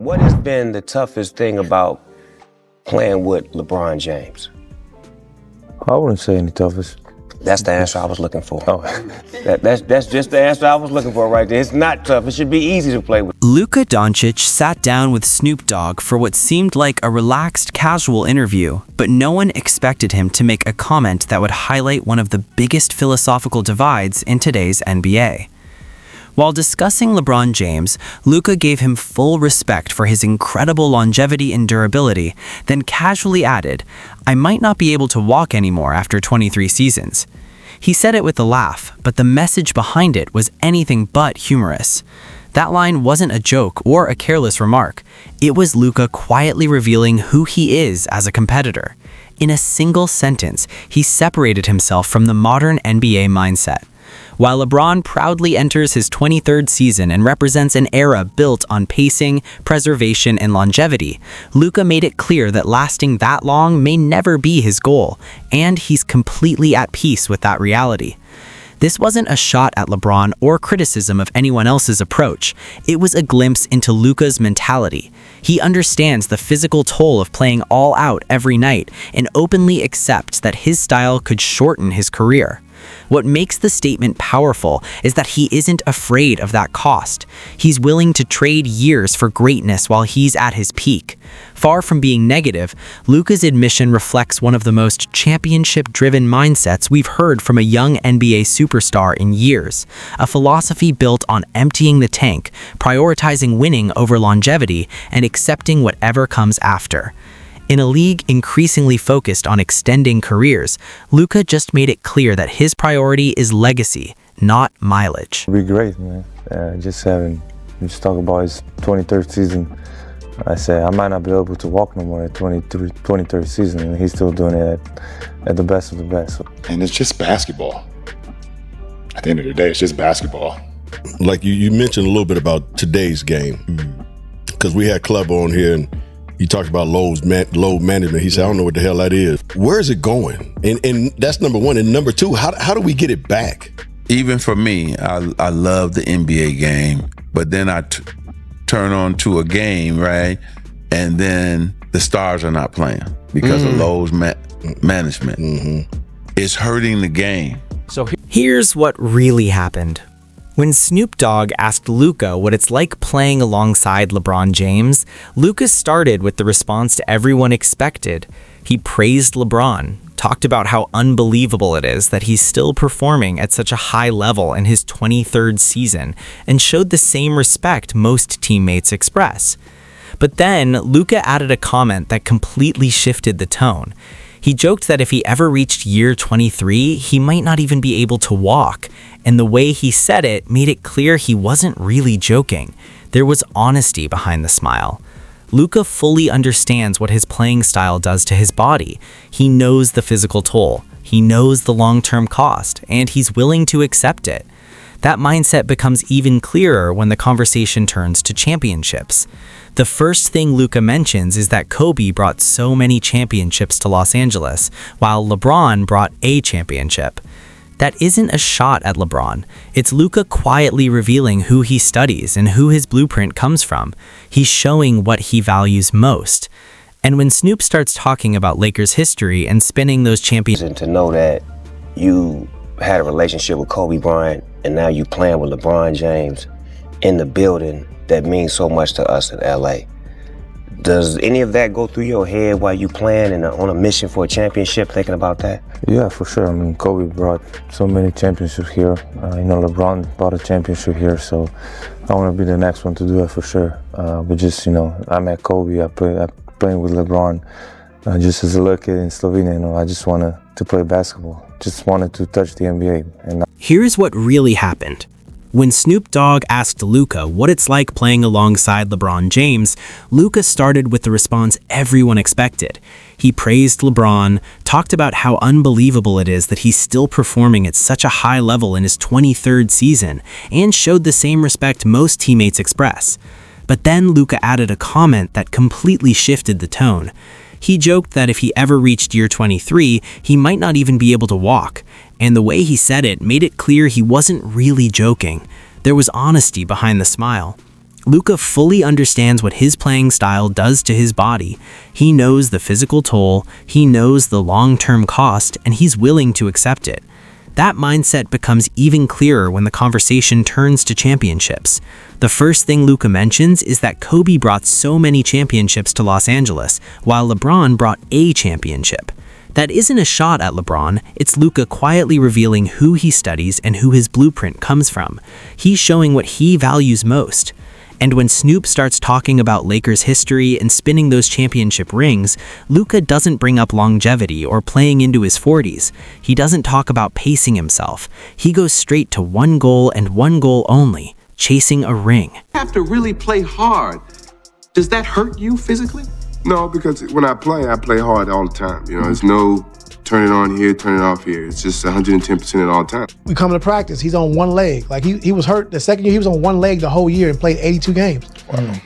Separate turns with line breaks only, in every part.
What has been the toughest thing about playing with LeBron James?
I wouldn't say any toughest.
That's the answer I was looking for.
Oh.
That's just the answer I was looking for right there. It's not tough. It should be easy to play with.
Luka Dončić sat down with Snoop Dogg for what seemed like a relaxed, casual interview, but no one expected him to make a comment that would highlight one of the biggest philosophical divides in today's NBA. While discussing LeBron James, Luka gave him full respect for his incredible longevity and durability, then casually added, "I might not be able to walk anymore after 23 seasons." He said it with a laugh, but the message behind it was anything but humorous. That line wasn't a joke or a careless remark. It was Luka quietly revealing who he is as a competitor. In a single sentence, he separated himself from the modern NBA mindset. While LeBron proudly enters his 23rd season and represents an era built on pacing, preservation, and longevity, Luka made it clear that lasting that long may never be his goal, and he's completely at peace with that reality. This wasn't a shot at LeBron or criticism of anyone else's approach. It was a glimpse into Luka's mentality. He understands the physical toll of playing all out every night and openly accepts that his style could shorten his career. What makes the statement powerful is that he isn't afraid of that cost. He's willing to trade years for greatness while he's at his peak. Far from being negative, Luka's admission reflects one of the most championship-driven mindsets we've heard from a young NBA superstar in years, a philosophy built on emptying the tank, prioritizing winning over longevity, and accepting whatever comes after. In a league increasingly focused on extending careers, Luka just made it clear that his priority is legacy, not mileage.
It'd be great, man. Just talk about his 23rd season. I said I might not be able to walk no more at 23rd season, and he's still doing it at the best of the best.
And it's just basketball. At the end of the day, it's just basketball.
Like you mentioned a little bit about today's game, because we had Club on here and he talked about load management. He said, I don't know what the hell that is. Where is it going? And that's number one. And number two, how do we get it back?
Even for me, I love the NBA game, but then I turn on to a game, right? And then the stars are not playing because of load management. It's hurting the game.
So here's what really happened. When Snoop Dogg asked Luka what it's like playing alongside LeBron James, Luka started with the response to everyone expected. He praised LeBron, talked about how unbelievable it is that he's still performing at such a high level in his 23rd season, and showed the same respect most teammates express. But then, Luka added a comment that completely shifted the tone. He joked that if he ever reached year 23, he might not even be able to walk, and the way he said it made it clear he wasn't really joking. There was honesty behind the smile. Luka fully understands what his playing style does to his body. He knows the physical toll, he knows the long-term cost, and he's willing to accept it. That mindset becomes even clearer when the conversation turns to championships. The first thing Luka mentions is that Kobe brought so many championships to Los Angeles, while LeBron brought a championship. That isn't a shot at LeBron. It's Luka quietly revealing who he studies and who his blueprint comes from. He's showing what he values most. And when Snoop starts talking about Lakers history and spinning those championships,
And to know that you had a relationship with Kobe Bryant and now you playing with LeBron James in the building that means so much to us in LA. Does any of that go through your head while you playing and on a mission for a championship, thinking about that?
Yeah, for sure. I mean, Kobe brought so many championships here. LeBron brought a championship here, so I want to be the next one to do it for sure. But just, I met Kobe. I playing with LeBron just as a little kid in Slovenia. I just wanted to play basketball. Just wanted to touch the NBA. And
here's what really happened. When Snoop Dogg asked Luka what it's like playing alongside LeBron James, Luka started with the response everyone expected. He praised LeBron, talked about how unbelievable it is that he's still performing at such a high level in his 23rd season, and showed the same respect most teammates express. But then Luka added a comment that completely shifted the tone. He joked that if he ever reached year 23, he might not even be able to walk, and the way he said it made it clear he wasn't really joking. There was honesty behind the smile. Luka fully understands what his playing style does to his body. He knows the physical toll, he knows the long-term cost, and he's willing to accept it. That mindset becomes even clearer when the conversation turns to championships. The first thing Luka mentions is that Kobe brought so many championships to Los Angeles, while LeBron brought a championship. That isn't a shot at LeBron, it's Luka quietly revealing who he studies and who his blueprint comes from. He's showing what he values most. And when Snoop starts talking about Lakers history and spinning those championship rings, Luka doesn't bring up longevity or playing into his 40s. He doesn't talk about pacing himself. He goes straight to one goal and one goal only, chasing a ring.
You have to really play hard. Does that hurt you physically?
No, because when I play hard all the time. You know, there's no turn it on here, turn it off here. It's just 110% at all times.
We come to practice, he's on one leg. Like he was hurt the second year, he was on one leg the whole year and played 82 games.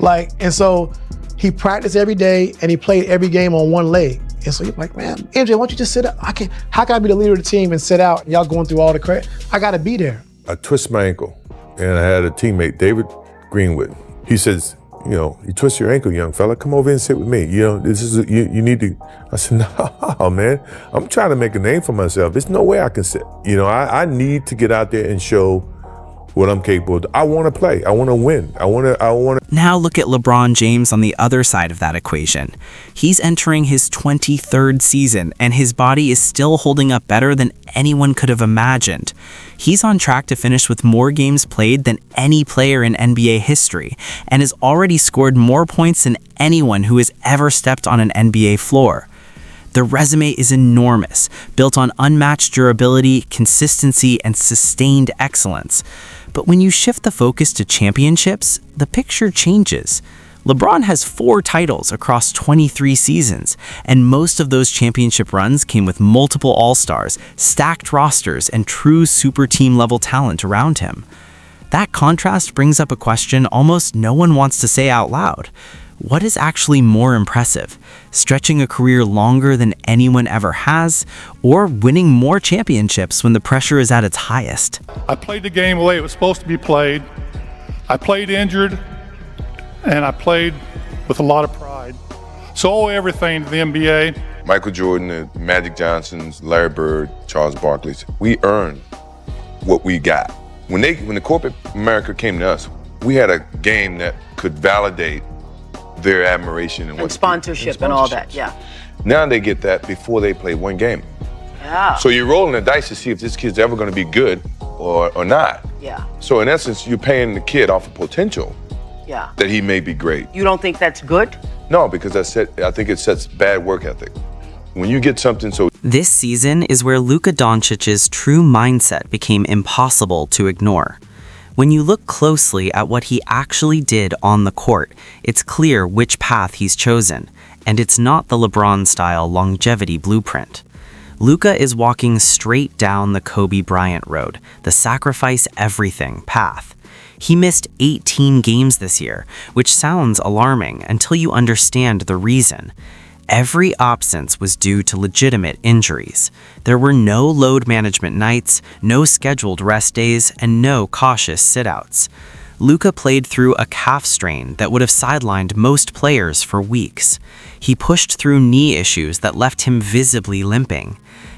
Wow. And so he practiced every day and he played every game on one leg. And so you're like, man, MJ, why don't you just sit out? How can I be the leader of the team and sit out and y'all going through all the credit? I gotta be there.
I twist my ankle and I had a teammate, David Greenwood. He says, you know, you twist your ankle, young fella, come over and sit with me. You know, this is, you need to, I said, no, man, I'm trying to make a name for myself. There's no way I can sit. You know, I need to get out there and show what I'm capable of. I want to play. I want to win. I want to.
Now look at LeBron James on the other side of that equation. He's entering his 23rd season, and his body is still holding up better than anyone could have imagined. He's on track to finish with more games played than any player in NBA history, and has already scored more points than anyone who has ever stepped on an NBA floor. The resume is enormous, built on unmatched durability, consistency, and sustained excellence. But when you shift the focus to championships, the picture changes. LeBron has 4 titles across 23 seasons, and most of those championship runs came with multiple All-Stars, stacked rosters, and true super team level talent around him. That contrast brings up a question almost no one wants to say out loud. What is actually more impressive? Stretching a career longer than anyone ever has, or winning more championships when the pressure is at its highest?
I played the game the way it was supposed to be played. I played injured, and I played with a lot of pride. So I owe everything to the NBA.
Michael Jordan, the Magic Johnsons, Larry Bird, Charles Barkley's, we earned what we got. When the corporate America came to us, we had a game that could validate their admiration and
sponsorship and all that, yeah.
Now they get that before they play one game.
Yeah.
So you're rolling the dice to see if this kid's ever going to be good or not.
Yeah.
So in essence, you're paying the kid off of potential.
Yeah.
That he may be great.
You don't think that's good?
No, because I think it sets bad work ethic. When you get something so...
This season is where Luka Dončić's true mindset became impossible to ignore. When you look closely at what he actually did on the court, it's clear which path he's chosen, and it's not the LeBron-style longevity blueprint. Luka is walking straight down the Kobe Bryant road, the sacrifice everything path. He missed 18 games this year, which sounds alarming until you understand the reason. Every absence was due to legitimate injuries. There were no load management nights, no scheduled rest days, and no cautious sit-outs. Luka played through a calf strain that would have sidelined most players for weeks. He pushed through knee issues that left him visibly limping.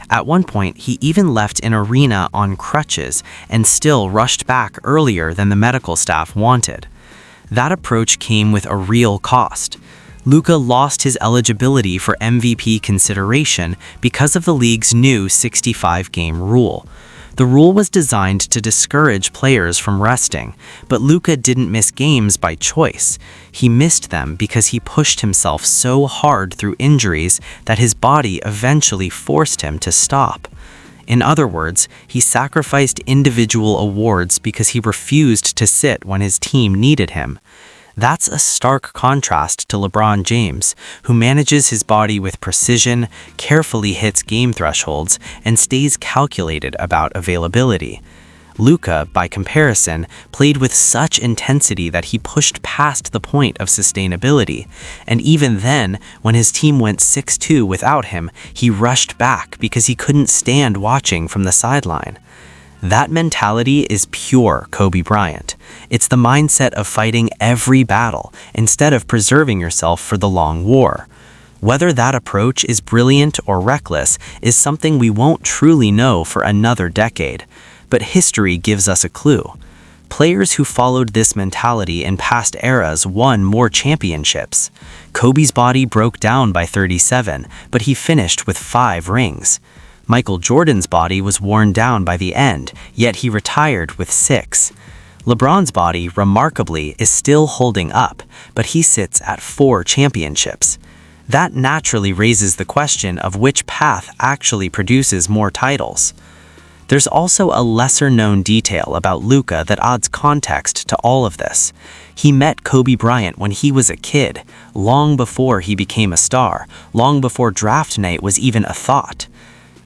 At one point, he even left an arena on crutches and still rushed back earlier than the medical staff wanted. That approach came with a real cost. Luka lost his eligibility for MVP consideration because of the league's new 65-game rule. The rule was designed to discourage players from resting, but Luka didn't miss games by choice. He missed them because he pushed himself so hard through injuries that his body eventually forced him to stop. In other words, he sacrificed individual awards because he refused to sit when his team needed him. That's a stark contrast to LeBron James, who manages his body with precision, carefully hits game thresholds, and stays calculated about availability. Luka, by comparison, played with such intensity that he pushed past the point of sustainability, and even then, when his team went 6-2 without him, he rushed back because he couldn't stand watching from the sideline. That mentality is pure Kobe Bryant. It's the mindset of fighting every battle instead of preserving yourself for the long war. Whether that approach is brilliant or reckless is something we won't truly know for another decade, but history gives us a clue. Players who followed this mentality in past eras won more championships. Kobe's body broke down by 37, but he finished with 5 rings. Michael Jordan's body was worn down by the end, yet he retired with 6. LeBron's body, remarkably, is still holding up, but he sits at 4 championships. That naturally raises the question of which path actually produces more titles. There's also a lesser-known detail about Luka that adds context to all of this. He met Kobe Bryant when he was a kid, long before he became a star, long before draft night was even a thought.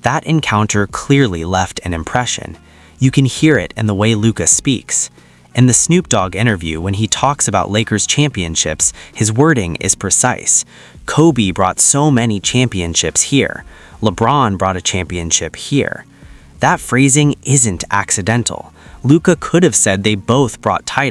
That encounter clearly left an impression. You can hear it in the way Luka speaks. In the Snoop Dogg interview, when he talks about Lakers championships, his wording is precise. Kobe brought so many championships here. LeBron brought a championship here. That phrasing isn't accidental. Luka could have said they both brought titles.